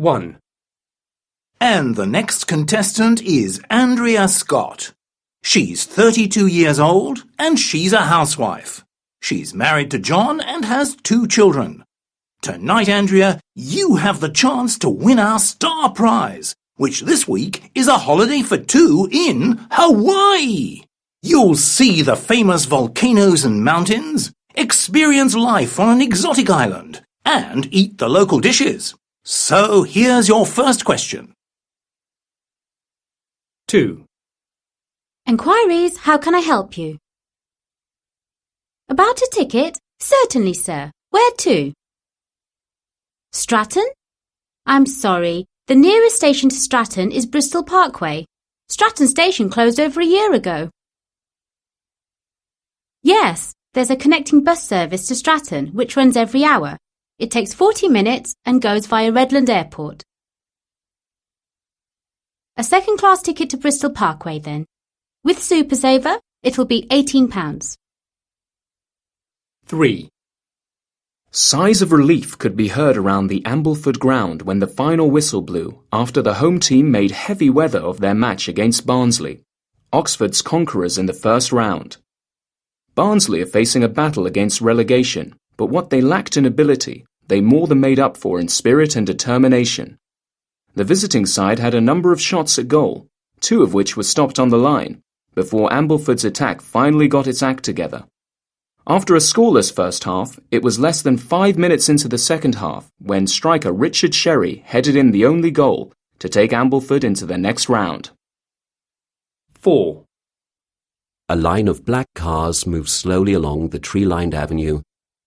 1. And the next contestant is Andrea Scott. She's 32 years old and she's a housewife. She's married to John and has 2 children. Tonight, Andrea, you have the chance to win our star prize, which this week is a holiday for 2 in Hawaii. You'll see the famous volcanoes and mountains, experience life on an exotic island, and eat the local dishes. So here's your first question. 2. Enquiries, how can I help you? About a ticket? Certainly, sir. Where to? Stratton? I'm sorry. The nearest station to Stratton is Bristol Parkway. Stratton Station closed over a year ago. Yes, there's a connecting bus service to Stratton, which runs every hour. It takes 40 minutes and goes via Redland Airport. A second-class ticket to Bristol Parkway, then. With Super Saver, it'll be £18. 3. Sighs of relief could be heard around the Ambleford ground when the final whistle blew after the home team made heavy weather of their match against Barnsley, Oxford's conquerors in the first round. Barnsley are facing a battle against relegation, but what they lacked in ability, they more than made up for in spirit and determination. The visiting side had a number of shots at goal, 2 of which were stopped on the line, before Ambleford's attack finally got its act together. After a scoreless first half, it was less than 5 minutes into the second half when striker Richard Sherry headed in the only goal to take Ambleford into the next round. 4. A line of black cars moved slowly along the tree-lined avenue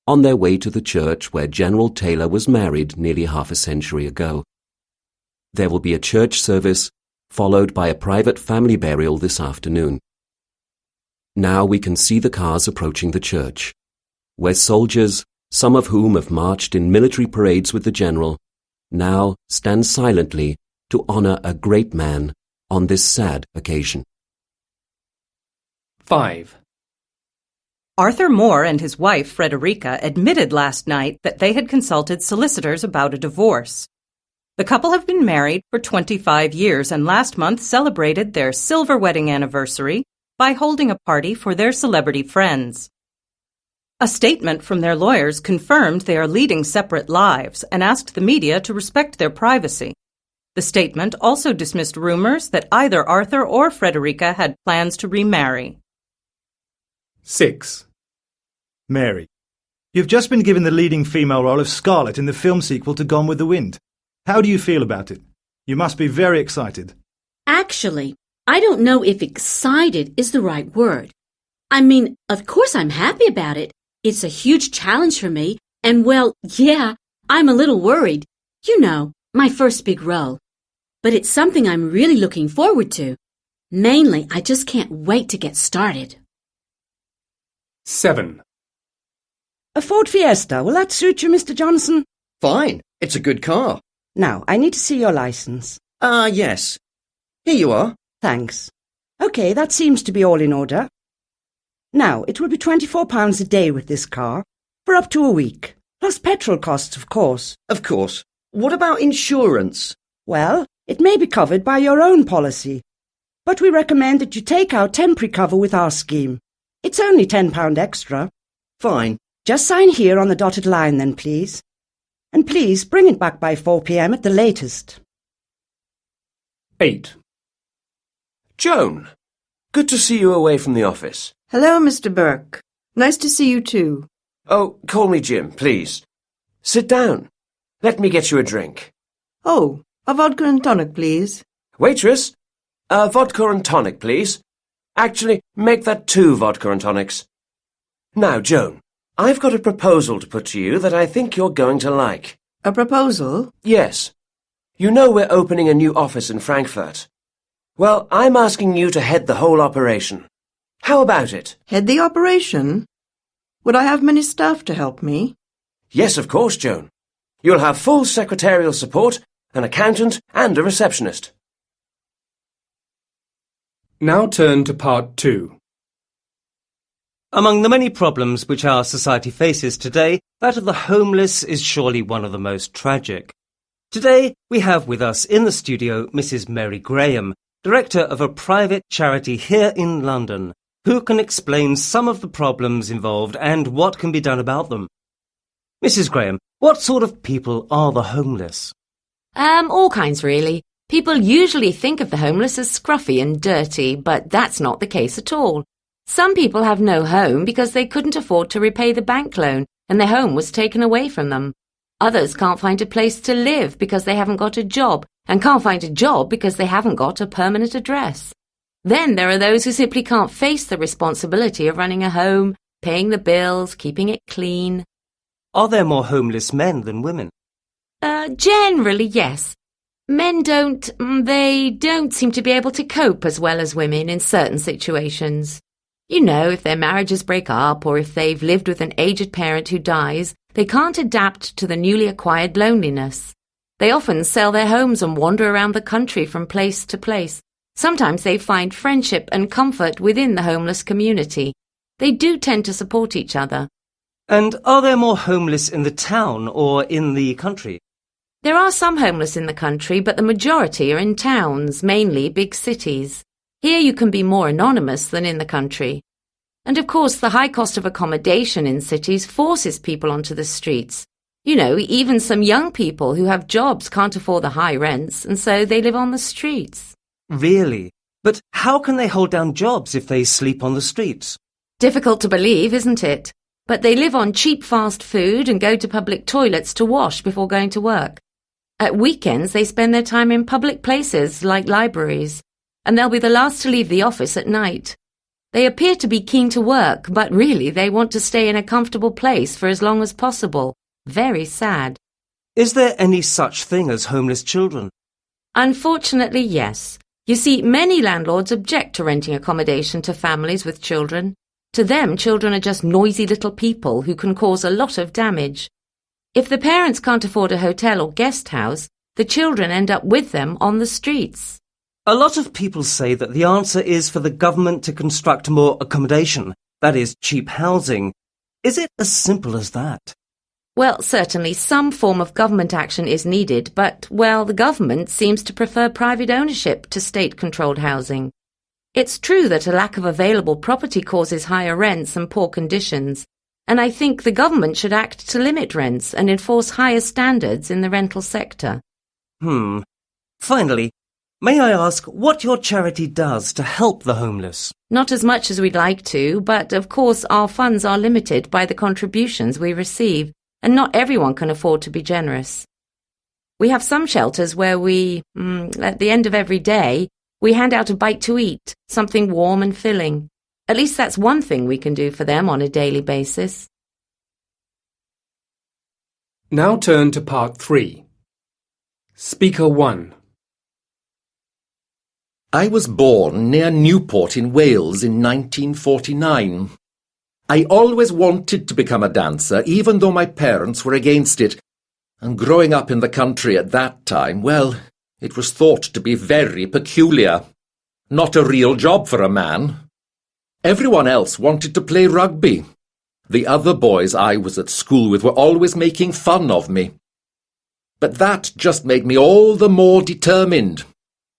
on their way to the church where General Taylor was married nearly half a century ago. There will be a church service followed by a private family burial this afternoon. Now we can see the cars approaching the church, where soldiers, some of whom have marched in military parades with the general, now stand silently to honor a great man on this sad occasion. 5. Arthur Moore and his wife, Frederica, admitted last night that they had consulted solicitors about a divorce. The couple have been married for 25 years and last month celebrated their silver wedding anniversary by holding a party for their celebrity friends. A statement from their lawyers confirmed they are leading separate lives and asked the media to respect their privacy. The statement also dismissed rumors that either Arthur or Frederica had plans to remarry. 6. Mary, you've just been given the leading female role of Scarlett in the film sequel to Gone with the Wind. How do you feel about it? You must be very excited. Actually, I don't know if excited is the right word. I mean, of course I'm happy about it. It's a huge challenge for me, and well, yeah, I'm a little worried. You know, my first big role. But it's something I'm really looking forward to. Mainly, I just can't wait to get started. 7. A Ford Fiesta, will that suit you, Mr. Johnson? Fine, it's a good car. Now, I need to see your license. Yes. Here you are. Thanks. OK, that seems to be all in order. Now, it will be £24 a day with this car, for up to a week, plus petrol costs, of course. Of course. What about insurance? Well, it may be covered by your own policy, but we recommend that you take our temporary cover with our scheme. It's only £10 extra. Fine. Just sign here on the dotted line then, please. And please bring it back by 4 p.m. at the latest. 8. Joan, good to see you away from the office. Hello, Mr. Burke. Nice to see you too. Oh, call me Jim, please. Sit down. Let me get you a drink. Oh, a vodka and tonic, please. Waitress, a vodka and tonic, please. Actually, make that 2 vodka and tonics. Now, Joan, I've got a proposal to put to you that I think you're going to like. A proposal? Yes. You know we're opening a new office in Frankfurt. Well, I'm asking you to head the whole operation. How about it? Head the operation? Would I have many staff to help me? Yes, of course, Joan. You'll have full secretarial support, an accountant and a receptionist. Now turn to part 2. Among the many problems which our society faces today, that of the homeless is surely one of the most tragic. Today we have with us in the studio Mrs. Mary Graham, director of a private charity here in London, who can explain some of the problems involved and what can be done about them. Mrs. Graham, what sort of people are the homeless? All kinds really. People usually think of the homeless as scruffy and dirty, but that's not the case at all. Some people have no home because they couldn't afford to repay the bank loan and their home was taken away from them. Others can't find a place to live because they haven't got a job and can't find a job because they haven't got a permanent address. Then there are those who simply can't face the responsibility of running a home, paying the bills, keeping it clean. Are there more homeless men than women? Generally, yes. Men don't seem to be able to cope as well as women in certain situations. You know, if their marriages break up or if they've lived with an aged parent who dies, they can't adapt to the newly acquired loneliness. They often sell their homes and wander around the country from place to place. Sometimes they find friendship and comfort within the homeless community. They do tend to support each other. And are there more homeless in the town or in the country? There are some homeless in the country, but the majority are in towns, mainly big cities. Here you can be more anonymous than in the country. And of course, the high cost of accommodation in cities forces people onto the streets. You know, even some young people who have jobs can't afford the high rents, and so they live on the streets. Really? But how can they hold down jobs if they sleep on the streets? Difficult to believe, isn't it? But they live on cheap fast food and go to public toilets to wash before going to work. At weekends, they spend their time in public places like libraries, and they'll be the last to leave the office at night. They appear to be keen to work, but really they want to stay in a comfortable place for as long as possible. Very sad. Is there any such thing as homeless children? Unfortunately, yes. You see, many landlords object to renting accommodation to families with children. To them, children are just noisy little people who can cause a lot of damage. If the parents can't afford a hotel or guest house, the children end up with them on the streets. A lot of people say that the answer is for the government to construct more accommodation, that is, cheap housing. Is it as simple as that? Well, certainly some form of government action is needed, but, well, the government seems to prefer private ownership to state-controlled housing. It's true that a lack of available property causes higher rents and poor conditions, and I think the government should act to limit rents and enforce higher standards in the rental sector. Finally, may I ask what your charity does to help the homeless? Not as much as we'd like to, but of course our funds are limited by the contributions we receive, and not everyone can afford to be generous. We have some shelters where we, at the end of every day, we hand out a bite to eat, something warm and filling. At least that's one thing we can do for them on a daily basis. Now turn to part 3. Speaker 1. I was born near Newport in Wales in 1949. I always wanted to become a dancer, even though my parents were against it. And growing up in the country at that time, well, it was thought to be very peculiar. Not a real job for a man. Everyone else wanted to play rugby. The other boys I was at school with were always making fun of me. But that just made me all the more determined.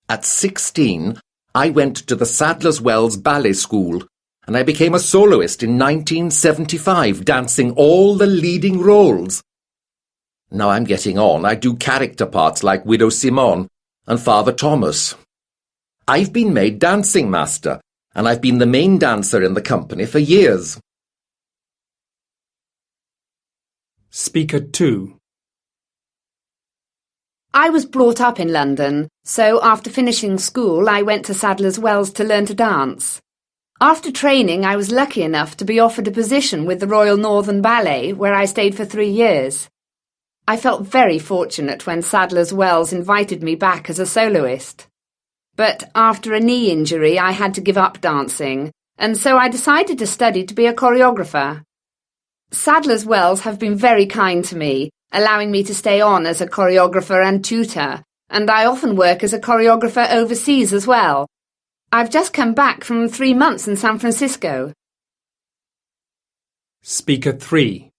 At 16, I went to the Sadler's Wells Ballet School, and I became a soloist in 1975, dancing all the leading roles. Now I'm getting on. I do character parts like Widow Simone and Father Thomas. I've been made dancing master, and I've been the main dancer in the company for years. Speaker 2. I was brought up in London, so after finishing school I went to Sadler's Wells to learn to dance. After training I was lucky enough to be offered a position with the Royal Northern Ballet, where I stayed for 3 years. I felt very fortunate when Sadler's Wells invited me back as a soloist. But after a knee injury I had to give up dancing, and so I decided to study to be a choreographer. Sadler's Wells have been very kind to me, allowing me to stay on as a choreographer and tutor, and I often work as a choreographer overseas as well. I've just come back from 3 months in San Francisco. Speaker 3.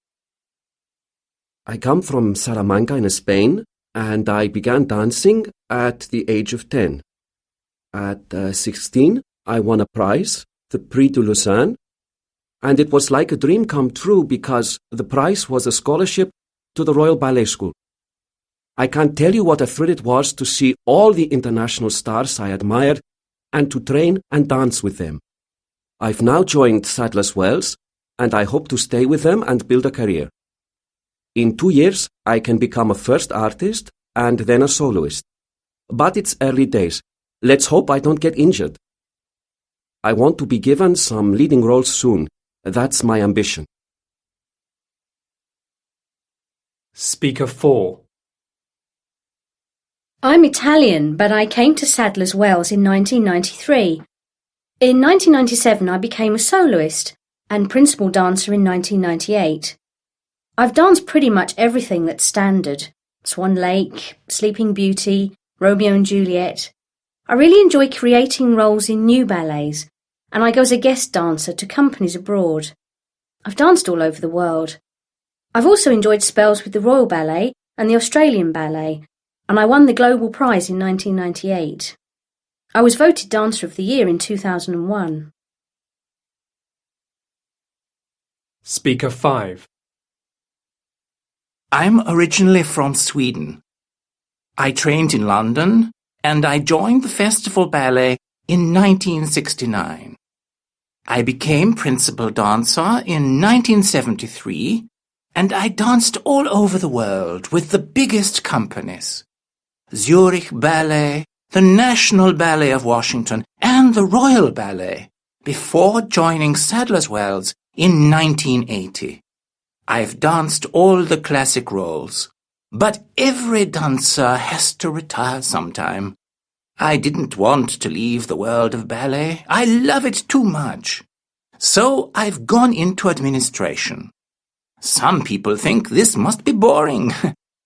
I come from Salamanca in Spain, and I began dancing at the age of 10. At 16, I won a prize, the Prix de Lausanne, and it was like a dream come true because the prize was a scholarship to the Royal Ballet School. I can't tell you what a thrill it was to see all the international stars I admired and to train and dance with them. I've now joined Sadler's Wells, and I hope to stay with them and build a career. In 2 years, I can become a first artist and then a soloist. But it's early days. Let's hope I don't get injured. I want to be given some leading roles soon. That's my ambition. Speaker 4. I'm Italian, but I came to Sadler's Wells in 1993. In 1997, I became a soloist and principal dancer in 1998. I've danced pretty much everything that's standard. Swan Lake, Sleeping Beauty, Romeo and Juliet. I really enjoy creating roles in new ballets, and I go as a guest dancer to companies abroad. I've danced all over the world. I've also enjoyed spells with the Royal Ballet and the Australian Ballet, and I won the Global Prize in 1998. I was voted Dancer of the Year in 2001. Speaker 5. I'm originally from Sweden. I trained in London and I joined the Festival Ballet in 1969. I became principal dancer in 1973 and I danced all over the world with the biggest companies. Zurich Ballet, the National Ballet of Washington and the Royal Ballet before joining Sadler's Wells in 1980. I've danced all the classic roles, but every dancer has to retire sometime. I didn't want to leave the world of ballet. I love it too much. So I've gone into administration. Some people think this must be boring,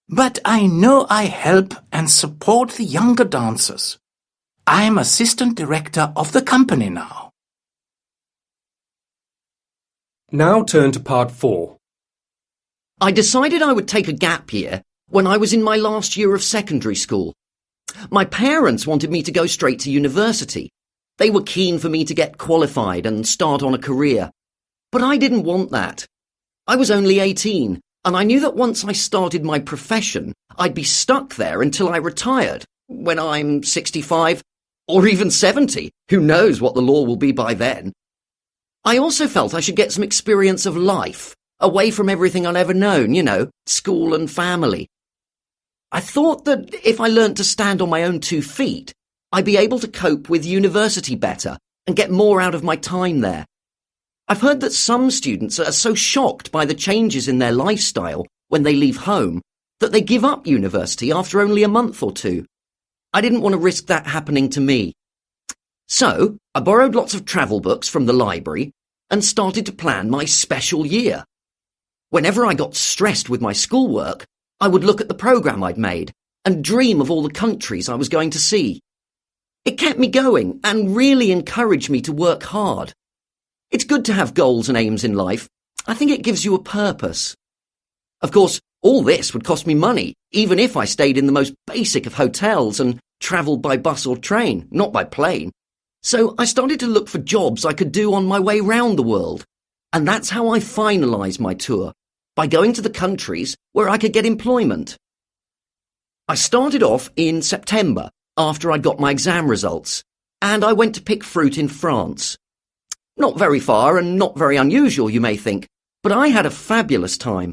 but I know I help and support the younger dancers. I'm assistant director of the company now. Now turn to part 4. I decided I would take a gap year when I was in my last year of secondary school. My parents wanted me to go straight to university. They were keen for me to get qualified and start on a career. But I didn't want that. I was only 18, and I knew that once I started my profession, I'd be stuck there until I retired, when I'm 65, or even 70. Who knows what the law will be by then. I also felt I should get some experience of life, away from everything I'd ever known, school and family. I thought that if I learnt to stand on my own 2 feet, I'd be able to cope with university better and get more out of my time there. I've heard that some students are so shocked by the changes in their lifestyle when they leave home that they give up university after only a month or 2. I didn't want to risk that happening to me. So I borrowed lots of travel books from the library and started to plan my special year. Whenever I got stressed with my schoolwork, I would look at the programme I'd made and dream of all the countries I was going to see. It kept me going and really encouraged me to work hard. It's good to have goals and aims in life. I think it gives you a purpose. Of course, all this would cost me money, even if I stayed in the most basic of hotels and travelled by bus or train, not by plane. So I started to look for jobs I could do on my way round the world. And that's how I finalised my tour, by going to the countries where I could get employment. I started off in September, after I'd got my exam results, and I went to pick fruit in France. Not very far and not very unusual, you may think, but I had a fabulous time.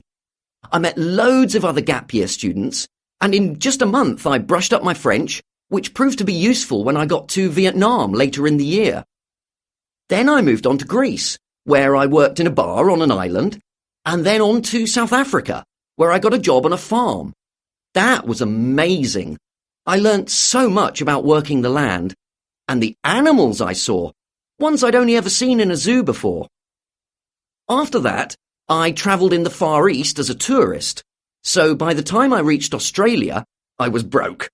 I met loads of other gap year students, and in just a month I brushed up my French, which proved to be useful when I got to Vietnam later in the year. Then I moved on to Greece, where I worked in a bar on an island, and then on to South Africa, where I got a job on a farm. That was amazing. I learnt so much about working the land, and the animals I saw, ones I'd only ever seen in a zoo before. After that, I travelled in the Far East as a tourist, so by the time I reached Australia, I was broke.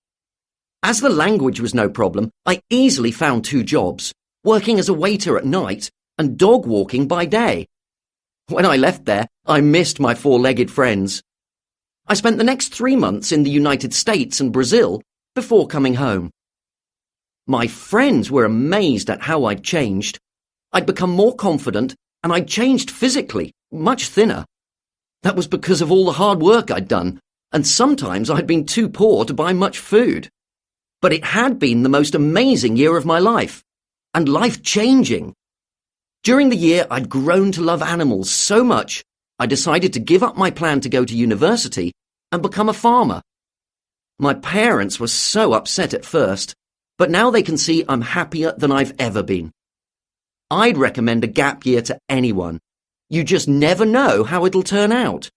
As the language was no problem, I easily found 2 jobs, working as a waiter at night and dog walking by day. When I left there, I missed my 4-legged friends. I spent the next 3 months in the United States and Brazil before coming home. My friends were amazed at how I'd changed. I'd become more confident and I'd changed physically, much thinner. That was because of all the hard work I'd done, and sometimes I'd been too poor to buy much food. But it had been the most amazing year of my life, and life-changing. During the year, I'd grown to love animals so much, I decided to give up my plan to go to university and become a farmer. My parents were so upset at first, but now they can see I'm happier than I've ever been. I'd recommend a gap year to anyone. You just never know how it'll turn out.